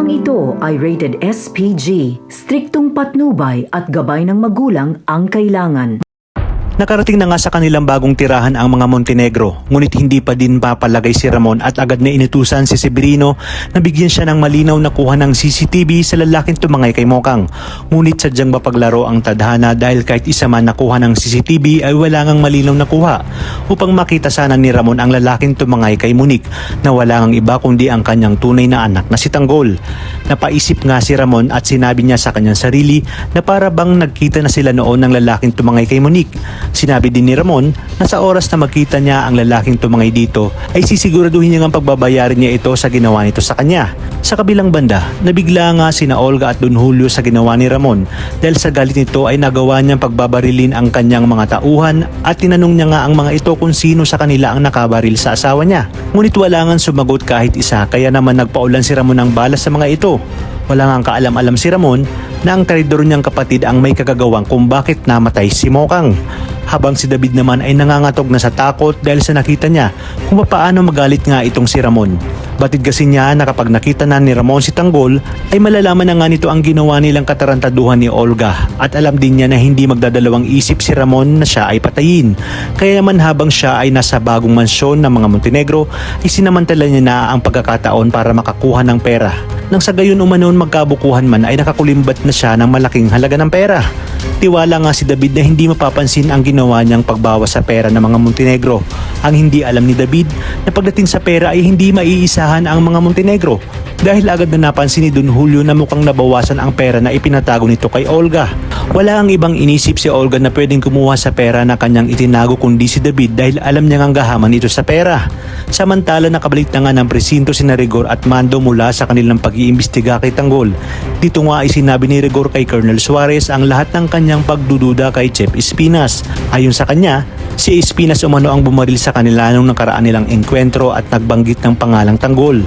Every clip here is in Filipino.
Tampang ito ay rated SPG, striktong patnubay at gabay ng magulang ang kailangan. Nakarating na nga sa kanilang bagong tirahan ang mga Montenegro, ngunit hindi pa din papalagay si Ramon at agad na inutusan si Severino na bigyan siya ng malinaw na kuha ng CCTV sa lalaking tumangay kay Mokang. Ngunit sadyang mapaglaro ang tadhana dahil kahit isa man nakuha ng CCTV ay wala ngang malinaw na kuha upang makita sana ni Ramon ang lalaking tumangay kay Monique na wala ngang iba kundi ang kanyang tunay na anak na si Tanggol. Napaisip nga si Ramon at sinabi niya sa kanyang sarili na para bang nagkita na sila noon ng lalaking tumangay kay Monique. Sinabi din ni Ramon na sa oras na magkita niya ang lalaking tumangay dito ay sisiguraduhin niya ang pagbabayarin niya ito sa ginawa nito sa kanya. Sa kabilang banda, nabigla nga sina Olga at Don Julio sa ginawa ni Ramon dahil sa galit nito ay nagawa niyang pagbabarilin ang kanyang mga tauhan at tinanong niya nga ang mga ito kung sino sa kanila ang nakabaril sa asawa niya. Ngunit wala ngang sumagot kahit isa kaya naman nagpaulan si Ramon ng bala sa mga ito. Wala ngang kaalam-alam si Ramon na ang traidor niyang kapatid ang may kagagawang kung bakit namatay si Mokang. Habang si David naman ay nangangatog na sa takot dahil sa nakita niya kung paano magalit nga itong si Ramon. Batid kasi niya na kapag nakita na ni Ramon si Tanggol ay malalaman na nga nito ang ginawa nilang katarantaduhan ni Olga at alam din niya na hindi magdadalawang isip si Ramon na siya ay patayin. Kaya naman habang siya ay nasa bagong mansyon ng mga Montenegro ay sinamantala niya na ang pagkakataon para makakuha ng pera. Nang sa gayon umanon magkabukuhan man ay nakakulimbat na siya ng malaking halaga ng pera. Tiwala nga si David na hindi mapapansin ang ginawa niyang pagbawas sa pera ng mga Montenegro. Ang hindi alam ni David na pagdating sa pera ay hindi maiisahan ang mga Montenegro dahil agad na napansin ni Don Julio na mukhang nabawasan ang pera na ipinatago nito kay Olga. Wala ang ibang inisip si Olga na pwedeng kumuha sa pera na kanyang itinago kundi si David dahil alam niya ngang gahaman ito sa pera. Samantala nakabalik na nga ng presinto si Rigor at Mando mula sa kanilang pag-iimbestiga kay Tanggol. Dito nga ay sinabi ni Rigor kay Colonel Suarez ang lahat ng kanyang pagdududa kay Chef Espinas. Ayon sa kanya, si Espinas umano ang bumaril sa kanila nung nakaraan nilang engkwentro at nagbanggit ng pangalang Tanggol.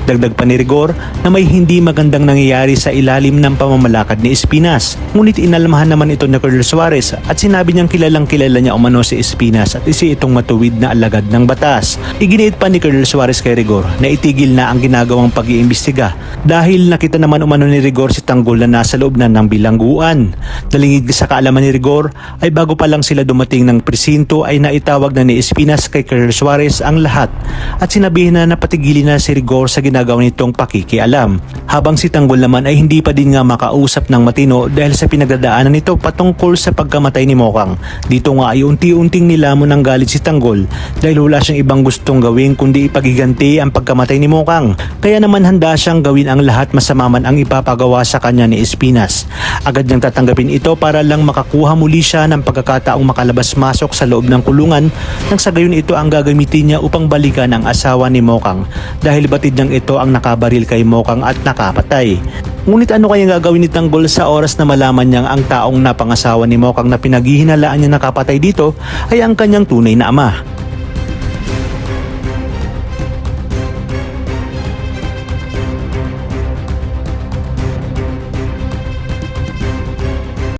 Dagdag pa ni Rigor na may hindi magandang nangyayari sa ilalim ng pamamalakad ni Espinas. Ngunit inalmahan naman ito ni Colonel Suarez at sinabi niyang kilalang kilala niya umano si Espinas at isa itong matuwid na alagad ng batas. Iginiit pa ni Colonel Suarez kay Rigor na itigil na ang ginagawang pag-iimbestiga dahil nakita naman umano ni Rigor si Tanggol na nasa loob na ng bilangguan. Dalingid sa kaalaman ni Rigor ay bago pa lang sila dumating ng presinto ay naitawag na ni Espinas kay Colonel Suarez ang lahat at sinabihin na napatigilin na si Rigor sa ginagawa nitong pakikialam. Habang si Tanggol naman ay hindi pa din nga makausap ng matino dahil sa pinagdadaanan nito patungkol sa pagkamatay ni Mokang. Dito nga ay unti-unting nilamon ng galit si Tanggol dahil wala siyang ibang gustong gawin kundi ipagiganti ang pagkamatay ni Mokang. Kaya naman handa siyang gawin ang lahat masama man ang ipapagawa sa kanya ni Espinas. Agad niyang tatanggapin ito para lang makakuha muli siya ng pagkakataong makalabas-masok sa loob ng kulungan nang sa gayon ito ang gagamitin niya upang balikan ang asawa ni Mokang dahil batid niyang ito ang nakabaril kay Mokang at nakapatay. Ngunit ano kayang gagawin ni Tanggol sa oras na malaman niyang ang taong napangasawa ni Mokang na pinaghihinalaan niya nakapatay dito ay ang kanyang tunay na ama?